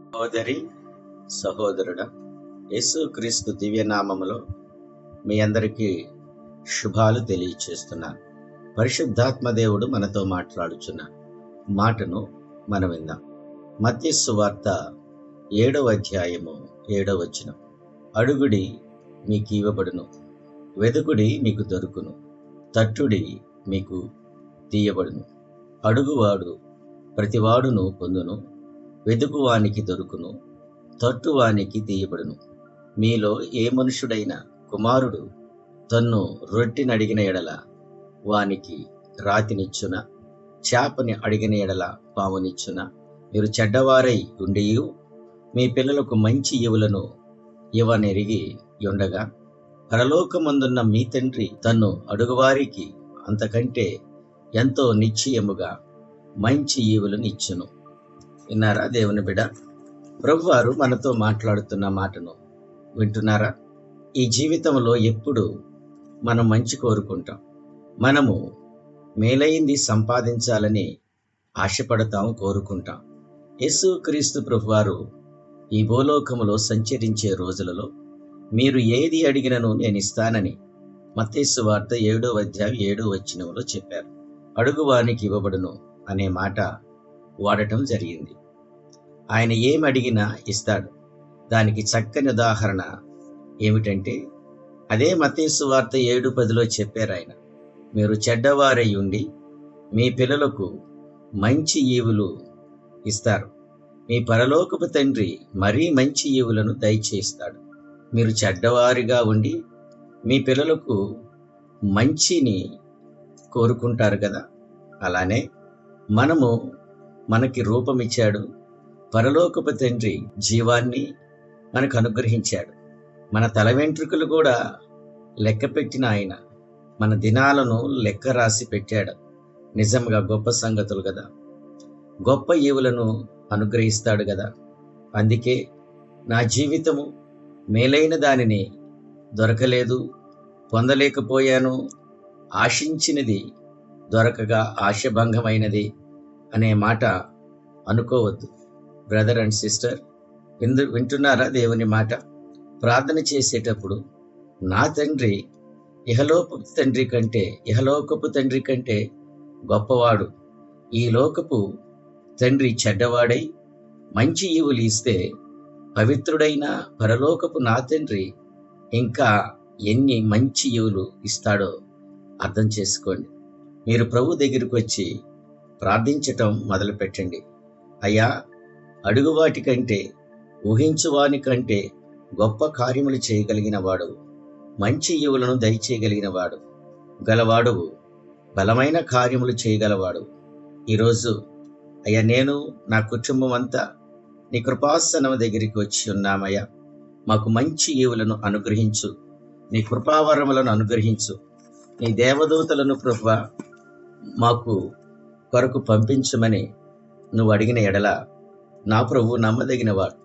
సహోదరి సహోదరుడా, యేసుక్రీస్తు దివ్యనామములో మీ అందరికీ శుభాలు తెలియచేస్తున్నాను. పరిశుద్ధాత్మ దేవుడు మనతో మాట్లాడుచున్న మాటను మనం విందాం. మత్తయి సువార్త 7వ అధ్యాయము 7వ వచనం. అడుగుడి మీకు ఇవ్వబడును, వెదుకుడి మీకు దొరుకును, తట్టుడి మీకు తీయబడును. అడుగువాడు ప్రతివాడును పొందును, వెదుకువానికి దొరుకును, తట్టువానికి తీయబడును. మీలో ఏ మనుషుడైన కుమారుడు తన్ను రొట్టెనడిగిన ఎడల వానికి రాతినిచ్చున, చేపని అడిగిన ఎడల పామునిచ్చున? మీరు చెడ్డవారై ఉండియు మీ పిల్లలకు మంచి ఈవులను ఇవ్వనెరిగి ఉండగా, పరలోకమందున్న మీ తండ్రి తన్ను అడుగువారికి అంతకంటే ఎంతో నిశ్చయముగా మంచి ఈవులను ఇచ్చును. విన్నారా దేవుని బిడ్డ? ప్రభువారు మనతో మాట్లాడుతున్న మాటను వింటున్నారా? ఈ జీవితంలో ఎప్పుడు మనం మంచి కోరుకుంటాం, మనము మేలైంది సంపాదించాలని ఆశపడతాం, కోరుకుంటాం. యేసుక్రీస్తు ప్రభువారు ఈ భూలోకములో సంచరించే రోజులలో మీరు ఏది అడిగినను నేను ఇస్తానని మత్తయి సువార్త 7వ అధ్యాయం 7వ వచనంలో చెప్పారు. అడుగువానికి ఇవ్వబడును అనే మాట వాడటం జరిగింది. ఆయన ఏమి అడిగినా ఇస్తాడు. దానికి చక్కని ఉదాహరణ ఏమిటంటే, అదే మత్తయి సువార్త 7:10లో చెప్పారు ఆయన, మీరు చెడ్డవారై ఉండి మీ పిల్లలకు మంచి ఈవులు ఇస్తారు, మీ పరలోకపు తండ్రి మరీ మంచి ఈవులను దయచేస్తాడు. మీరు చెడ్డవారిగా ఉండి మీ పిల్లలకు మంచిని కోరుకుంటారు కదా, అలానే మనకి రూపమిచ్చాడు. పరలోకపు తండ్రి జీవాన్ని మనకు అనుగ్రహించాడు. మన తల వెంట్రుకలు కూడా లెక్క పెట్టిన ఆయన మన దినాలను లెక్క రాసి పెట్టాడు. నిజంగా గొప్ప సంగతులు కదా, గొప్ప ఈవులను అనుగ్రహిస్తాడు కదా. అందుకే నా జీవితము మేలైన దానిని దొరకలేదు, పొందలేకపోయాను, ఆశించినది దొరకగా ఆశభంగమైనది అనే మాట అనుకోవద్దు. బ్రదర్ అండ్ సిస్టర్, వింటున్నారా దేవుని మాట? ప్రార్థన చేసేటప్పుడు నా తండ్రి ఇహలోకపు తండ్రి కంటే గొప్పవాడు, ఈ లోకపు తండ్రి చెడ్డవాడై మంచి ఈవులు ఇస్తే పవిత్రుడైన పరలోకపు నా తండ్రి ఇంకా ఎన్ని మంచి ఈవులు ఇస్తాడో అర్థం చేసుకోండి. మీరు ప్రభు దగ్గరికి వచ్చి ప్రార్థించటం మొదలుపెట్టండి. అయ్యా, అడుగువాటి కంటే ఊహించువాని కంటే గొప్ప కార్యములు చేయగలిగిన వాడు, మంచి ఈవులను దయచేయగలిగిన వాడు, గలవాడువు, బలమైన కార్యములు చేయగలవాడు. ఈరోజు అయ్యా, నేను నా కుటుంబం అంతా నీ కృపాసనం దగ్గరికి వచ్చి ఉన్నామయ్యా, మాకు మంచి ఈవులను అనుగ్రహించు, నీ కృపావరములను అనుగ్రహించు, నీ దేవదూతలను ప్రభువా మాకు కొరకు పంపించమని నువ్వు అడిగిన ఎడల నా ప్రభు నమ్మదగినవాడు.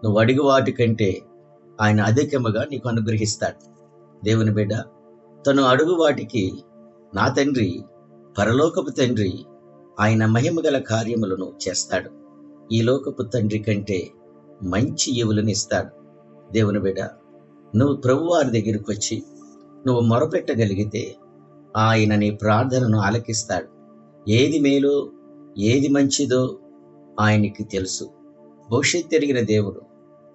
నువ్వు అడిగి వాటి కంటే ఆయన అధికముగా నీకు అనుగ్రహిస్తాడు. దేవుని బిడ్డ, తను అడుగు వాటికి నా తండ్రి, పరలోకపు తండ్రి ఆయన మహిమగల కార్యములను చేస్తాడు. ఈ లోకపు తండ్రి కంటే మంచి ఈవులను ఇస్తాడు. దేవుని బిడ్డ, నువ్వు ప్రభు వారి దగ్గరికి వచ్చి నువ్వు మొరపెట్టగలిగితే ఆయన నీ ప్రార్థనను ఆలకిస్తాడు. ఏది మేలో ఏది మంచిదో ఆయనకి తెలుసు. భవిష్యత్తు ఎరిగిన దేవుడు,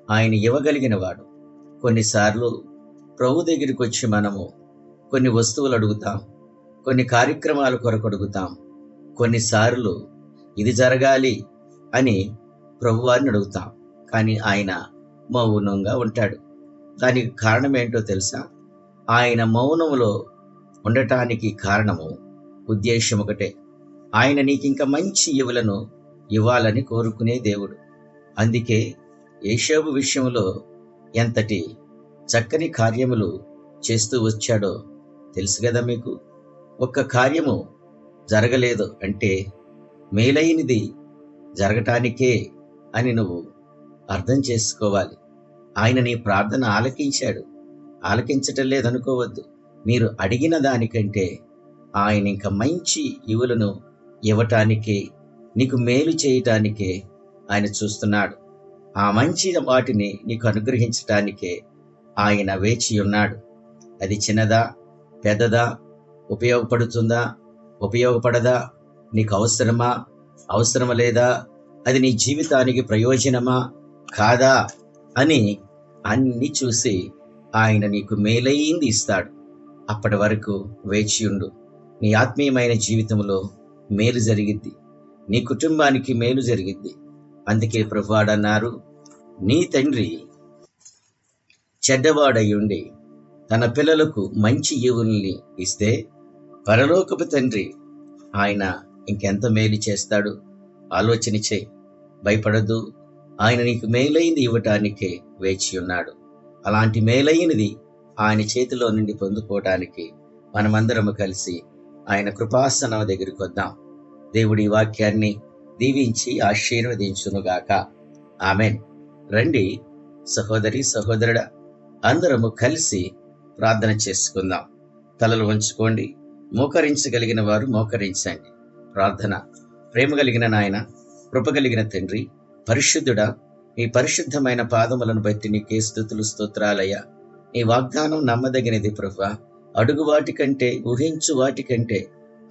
ఆయన ఇవ్వగలిగిన వాడు. కొన్నిసార్లు ప్రభు దగ్గరికి వచ్చి మనము కొన్ని వస్తువులు అడుగుతాం, కొన్ని కార్యక్రమాల కొరకు అడుగుతాం. కొన్నిసార్లు ఇది జరగాలి అని ప్రభువారిని అడుగుతాం, కానీ ఆయన మౌనంగా ఉంటాడు. దానికి కారణం ఏంటో తెలుసా? ఆయన మౌనంలో ఉండటానికి కారణము, ఉద్దేశం ఒకటే, ఆయన నీకింక మంచి ఈవులను ఇవ్వాలని కోరుకునే దేవుడు. అందుకే యేషోబు విషయంలో ఎంతటి చక్కని కార్యములు చేస్తూ వచ్చాడో తెలుసు కదా మీకు. ఒక్క కార్యము జరగలేదు అంటే మేలైనది జరగటానికే అని నువ్వు అర్థం చేసుకోవాలి. ఆయన నీ ప్రార్థన ఆలకించటం లేదనుకోవద్దు. మీరు అడిగిన దానికంటే ఆయన ఇంకా మంచి ఈవులను ఇవ్వటానికే, నీకు మేలు చేయటానికే ఆయన చూస్తున్నాడు. ఆ మంచి వాటిని నీకు అనుగ్రహించటానికే ఆయన వేచి ఉన్నాడు. అది చిన్నదా, పెద్దదా, ఉపయోగపడుతుందా, ఉపయోగపడదా, నీకు అవసరమా, అవసరం లేదా, అది నీ జీవితానికి ప్రయోజనమా కాదా అని అన్ని చూసి ఆయన నీకు మేలైంది ఇస్తాడు. అప్పటి వరకు వేచియుండు. నీ ఆత్మీయమైన జీవితంలో మేలు జరిగిద్ది, నీ కుటుంబానికి మేలు జరిగిద్ది. అందుకే ప్రభువాడన్నారు, నీ తండ్రి చెడ్డవాడయుండి తన పిల్లలకు మంచి ఈవుల్ని ఇస్తే పరలోకపు తండ్రి ఆయన ఇంకెంత మేలు చేస్తాడు. ఆలోచన చేయి, భయపడద్దు. ఆయన నీకు మేలైంది ఇవ్వటానికే వేచి ఉన్నాడు. అలాంటి మేలైనది ఆయన చేతిలో నుండి పొందుకోవటానికి మనమందరము కలిసి ఆయన కృపాసనం దగ్గరికి వద్దాం. దేవుడి వాక్యాన్ని దీవించి ఆశీర్వదించునుగాక. ఆమెన్. రండి సహోదరి, సహోదరుడా, అందరము కలిసి ప్రార్థన చేసుకుందాం. తలలు వంచుకోండి. మోకరించగలిగిన వారు మోకరించండి. ప్రార్థన. ప్రేమ కలిగిన నాయన, కృప కలిగిన తండ్రి, పరిశుద్ధుడా, నీ పరిశుద్ధమైన పాదములను బట్టి నీకే స్తుతులు, స్తోత్రాలయ్యా. నీ వాగ్దానం నమ్మదగినది ప్రభువా. అడుగు వాటికంటే, ఊహించు వాటికంటే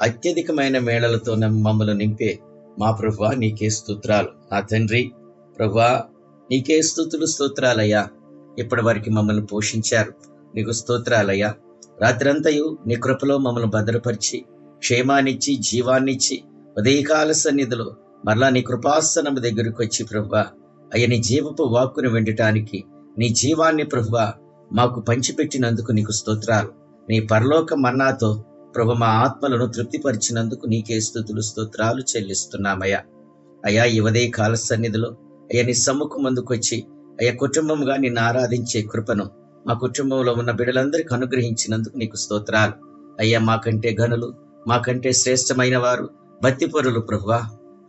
అత్యధికమైన మేళలతో మమ్మల్ని నింపే మా ప్రభువా నీకే స్తోత్రాలు. నా తండ్రి ప్రభువా నీకే స్తుతులు, స్తోత్రాలయ్యా. ఇప్పటి వరకు మమ్మల్ని పోషించారు, నీకు స్తోత్రాలయ్యా. రాత్రంతయు నీ కృపలో మమ్మల్ని భద్రపరిచి క్షేమాన్నిచ్చి జీవాన్నిచ్చి ఉదయకాల సన్నిధిలో మరలా నీ కృపాసనం దగ్గరకు వచ్చి ప్రభువా అయ్యా నీ జీవపు వాక్కును వినటానికి నీ జీవాన్ని ప్రభువా మాకు పంచిపెట్టినందుకు నీకు స్తోత్రాలు. నీ పరలోక మన్నాతో ప్రభు మా ఆత్మలను తృప్తిపరిచినందుకు నీకే స్తుతులు, స్తోత్రాలు చెల్లిస్తున్నామయ్యా. అయ్యా ఈ ఉదయకాల సన్నిధిలో అయ్యా నీ సమ్ముఖం ముందుకొచ్చి అయ్యా కుటుంబంగా నిన్ను ఆరాధించే కృపను మా కుటుంబంలో ఉన్న బిడ్డలందరికీ అనుగ్రహించినందుకు నీకు స్తోత్రాలు. అయ్యా మాకంటే ఘనులు, మాకంటే శ్రేష్టమైన వారు, భక్తిపరులు ప్రభువా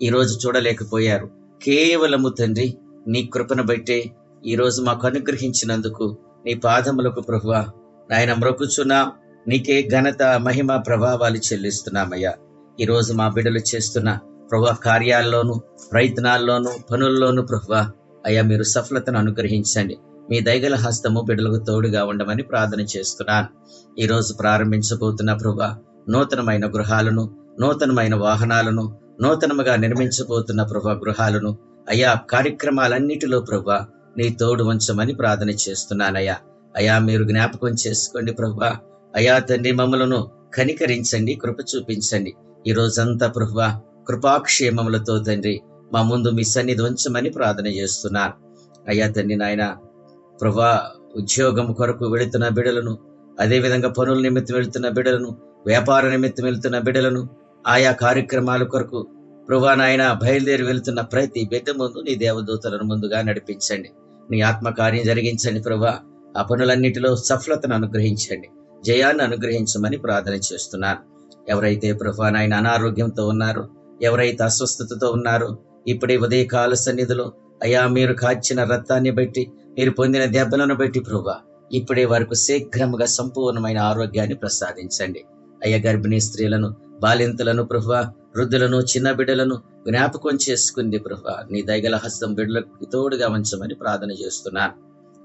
ఈరోజు చూడలేకపోయారు. కేవలము తండ్రి నీ కృపను బట్టే ఈరోజు మాకు అనుగ్రహించినందుకు నీ పాదములకు ప్రభువా నాయన మ్రొక్కుచున్నా. నీకే ఘనత, మహిమ, ప్రభావాలు చెల్లిస్తున్నామయ్యా. ఈరోజు మా బిడ్డలు చేస్తున్న ప్రభువా కార్యాల్లోనూ, ప్రయత్నాల్లోనూ, పనుల్లోనూ ప్రభువా అయ్యా మీరు సఫలతను అనుగ్రహించండి. మీ దయగల హస్తము బిడ్డలకు తోడుగా ఉండమని ప్రార్థన చేస్తున్నాను. ఈరోజు ప్రారంభించబోతున్న ప్రభువా నూతనమైన గృహాలను, నూతనమైన వాహనాలను, నూతనముగా నిర్మించబోతున్న ప్రభువా గృహాలను అయ్యా కార్యక్రమాలన్నిటిలో ప్రభువా నీ తోడు ఉంచమని ప్రార్థన చేస్తున్నానయ్యా. అయ్యా మీరు జ్ఞాపకం చేసుకోండి ప్రభువా. అయ్యా తండ్రి మమ్మలను కనికరించండి, కృప చూపించండి. ఈ రోజంతా ప్రభువా కృపాక్షేమములతో తండ్రి మా ముందు మీ సన్నిధి ఉంచమని ప్రార్థన చేస్తున్నాను. అయ్యా తండ్రి నాయన ప్రభువా ఉద్యోగం కొరకు వెళుతున్న బిడ్డలను, అదేవిధంగా పనుల నిమిత్తం వెళుతున్న బిడ్డలను, వ్యాపార నిమిత్తం వెళుతున్న బిడ్డలను, ఆయా కార్యక్రమాల కొరకు ప్రభువా నాయన బయలుదేరి వెళుతున్న ప్రతి బిడ్డ ముందు నీ దేవదూతలను ముందుగా నడిపించండి. నీ ఆత్మకార్యం జరిగించండి ప్రభువా. ఆ పనులన్నిటిలో సఫలతను అనుగ్రహించండి, జయాన్ని అనుగ్రహించమని ప్రార్థన చేస్తున్నాను. ఎవరైతే ప్రభువా నాయన అనారోగ్యంతో ఉన్నారో, ఎవరైతే అస్వస్థతతో ఉన్నారో ఇప్పుడే ఉదయకాల సన్నిధిలో అయ్యా మీరు కాచిన రక్తాన్ని బట్టి, మీరు పొందిన దెబ్బలను బట్టి ప్రభువా ఇప్పుడే వారికి శీఘ్రముగా సంపూర్ణమైన ఆరోగ్యాన్ని ప్రసాదించండి. అయ్యా గర్భిణీ స్త్రీలను, బాలింతలను ప్రభువా, వృద్ధులను, చిన్న బిడ్డలను జ్ఞాపకం చేసుకుంది ప్రభువా నీ దయగల హస్తం బిడ్డలకు తోడుగా ఉంచమని ప్రార్థన చేస్తున్నాను.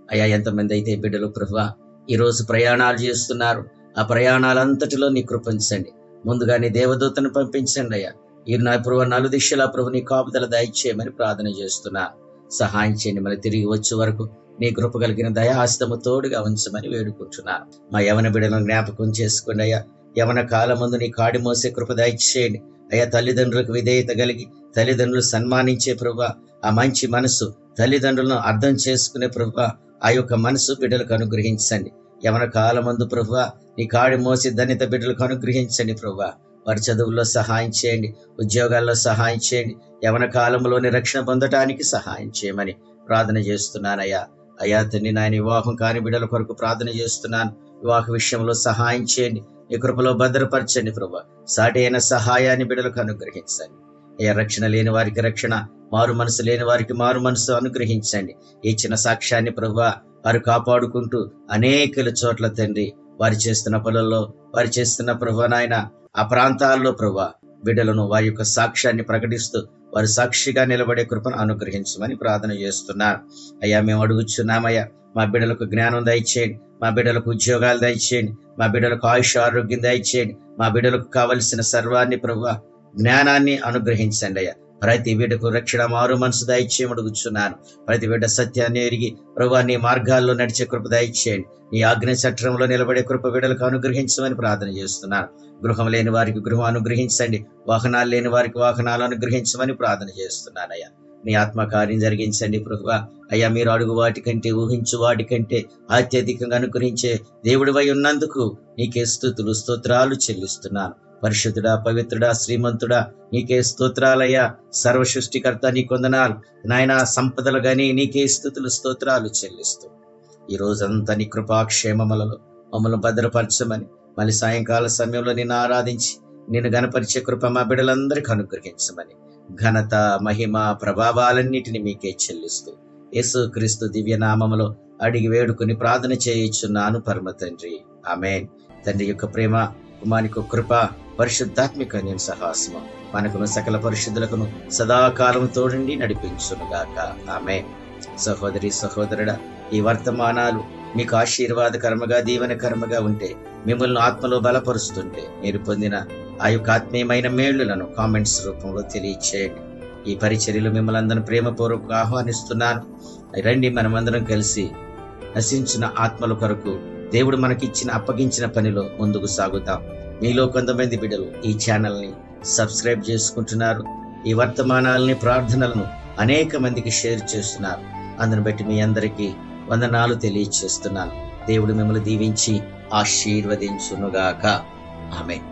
అయ్యా ఎంతమంది అయితే బిడ్డలు ప్రభువా ఈరోజు ప్రయాణాలు చేస్తున్నారు, ఆ ప్రయాణాలంతటిలో నీ కృపించండి. ముందుగా నీ దేవదూతను పంపించండి అయ్యా. ఈ నా ప్రభు నలుదిశలా ప్రభు నీ కాపుదల దయచేయమని ప్రార్థన చేస్తున్నాను. సహాయం చేయండి. మరి తిరిగి వచ్చే వరకు నీ కృప కలిగిన దయాహస్తము తోడుగా ఉంచమని వేడుకుంటున్నాను. మా యవన బిడ్డలను జ్ఞాపకం చేసుకోండి అయ్యా. యవన కాలం ముందు నీ కాడి మోసే కృప దయచేయండి అయ్యా. తల్లిదండ్రులకు విధేయత కలిగి తల్లిదండ్రులు సన్మానించే ప్రభువా ఆ మంచి మనసు, తల్లిదండ్రులను అర్థం చేసుకునే ప్రభువా ఆ యొక్క మనసు బిడ్డలకు అనుగ్రహించండి. యవన కాలం ముందు ప్రభువా నీ కాడి మోసి ధన్యత బిడ్డలకు అనుగ్రహించండి ప్రభువా. వారి చదువుల్లో సహాయం చేయండి, ఉద్యోగాల్లో సహాయం చేయండి, యవన కాలంలోని రక్షణ పొందటానికి సహాయం చేయమని ప్రార్థన చేస్తున్నానయ్యా. అయ్యా తండ్రి నాయన వివాహం కాని బిడ్డల కొరకు ప్రార్థన చేస్తున్నాను. వివాహ విషయంలో సహాయం చేయండి, ఈ కృపలో భద్రపరచండి ప్రభువా. సాటి అయిన సహాయాన్ని బిడ్డలకు అనుగ్రహించండి అయ్యా. రక్షణ లేని వారికి రక్షణ, మారు మనసు లేని వారికి మారు మనసు అనుగ్రహించండి. ఈ చిన్న సాక్ష్యాన్ని ప్రభువా వారు కాపాడుకుంటూ అనేకల చోట్ల తండ్రి వారు చేస్తున్న పనుల్లో, వారు చేస్తున్న ప్రభువా నాయన ఆ ప్రాంతాల్లో ప్రభువా బిడ్డలను వారి యొక్క సాక్ష్యాన్ని ప్రకటిస్తూ వారు సాక్షిగా నిలబడే కృపను అనుగ్రహించమని ప్రార్థన చేస్తున్నారు. అయ్యా, మేము అడుగుచున్నామయ్యా, మా బిడ్డలకు జ్ఞానం దయచేయండి, మా బిడ్డలకు ఉద్యోగాలు దయచేయండి, మా బిడ్డలకు ఆయుష్ ఆరోగ్యం దయచేయండి, మా బిడ్డలకు కావలసిన సర్వాన్ని ప్రభువా జ్ఞానాన్ని అనుగ్రహించండి అయ్యా. ప్రతి బిడ్డకు రక్షణ మారు మనసు దయచేయమని అడుగుచున్నాను. ప్రతి బిడ్డ సత్యాన్ని ఎరిగి ప్రభువా నీ మార్గాల్లో నడిచే కృప దయచేయండి. నీ ఆజ్ఞ చట్రంలో నిలబడే కృప బిడ్డలకు అనుగ్రహించమని ప్రార్థన చేస్తున్నాను. గృహం లేని వారికి గృహం అనుగ్రహించండి, వాహనాలు లేని వారికి వాహనాలు అనుగ్రహించమని ప్రార్థన చేస్తున్నానయ్యా. నీ ఆత్మకార్యం జరిగించండి ప్రభువా. అయ్యా, మీరు అడుగు వాటికంటే ఊహించు వాటికంటే అత్యధికంగా అనుగ్రహించే దేవుడివై ఉన్నందుకు నీకే స్తుతులు స్తోత్రాలు చెల్లిస్తున్నాను. పరిశుద్ధుడా, పవిత్రుడా, శ్రీమంతుడా, నీకే స్తోత్రాలయ్యా. సర్వ సృష్టికర్త నీ కొందనాలు నాయన. సంపదలు గాని నీకే స్తుతులు స్తోత్రాలు చెల్లిస్తూ ఈ రోజంతా నీ కృపాక్షేమములలో మమ్మల్ని భద్రపరచమని, మళ్ళీ సాయంకాల సమయంలో నిన్ను ఆరాధించి నిన్ను గణపరిచే కృప మా బిడ్డలందరికీ అనుగ్రహించమని ఘనత, మహిమ, ప్రభావాలన్నిటిని మీకే చెల్లిస్తూ యేసు క్రీస్తు దివ్య నామములో అడిగి వేడుకుని ప్రార్థన చేయుచున్నాను పరమ తండ్రి, ఆమేన్. తండ్రి యొక్క ప్రేమ, కుమారుని కృప, పరిశుద్ధాత్మిక నేను సహాసము మనకును సకల పరిశుద్ధులకును సదాకాలం తోడండి నడిపించునుగాక, ఆమేన్. సహోదరి సహోదరుడా, ఈ వర్తమానాలు మీకు ఆశీర్వాదకరముగా దీవెనకరముగా ఉంటే, మిమ్మల్ని ఆత్మలో బలపరుస్తుంటే, మీరు పొందిన ఆ యొక్క ఆత్మీయమైన మేళ్లను కామెంట్స్ రూపంలో తెలియచేయండి. ఈ పరిచర్యలు మిమ్మల్ని అందరిని ప్రేమపూర్వకంగా ఆహ్వానిస్తున్నాను. రండి, మనమందరం కలిసి నశించిన ఆత్మల కొరకు దేవుడు మనకిచ్చిన అప్పగించిన పనిలో ముందుకు సాగుతాం. మీలో కొంతమంది బిడ్డలు ఈ ఛానల్ని సబ్స్క్రైబ్ చేసుకుంటున్నారు. ఈ వర్తమానాలని, ప్రార్థనలను అనేక మందికి షేర్ చేస్తున్నారు. అందును బట్టి మీ అందరికీ వందనాలు తెలియచేస్తున్నాను. దేవుడు మిమ్మల్ని దీవించి ఆశీర్వదించునుగాక, ఆమేన్.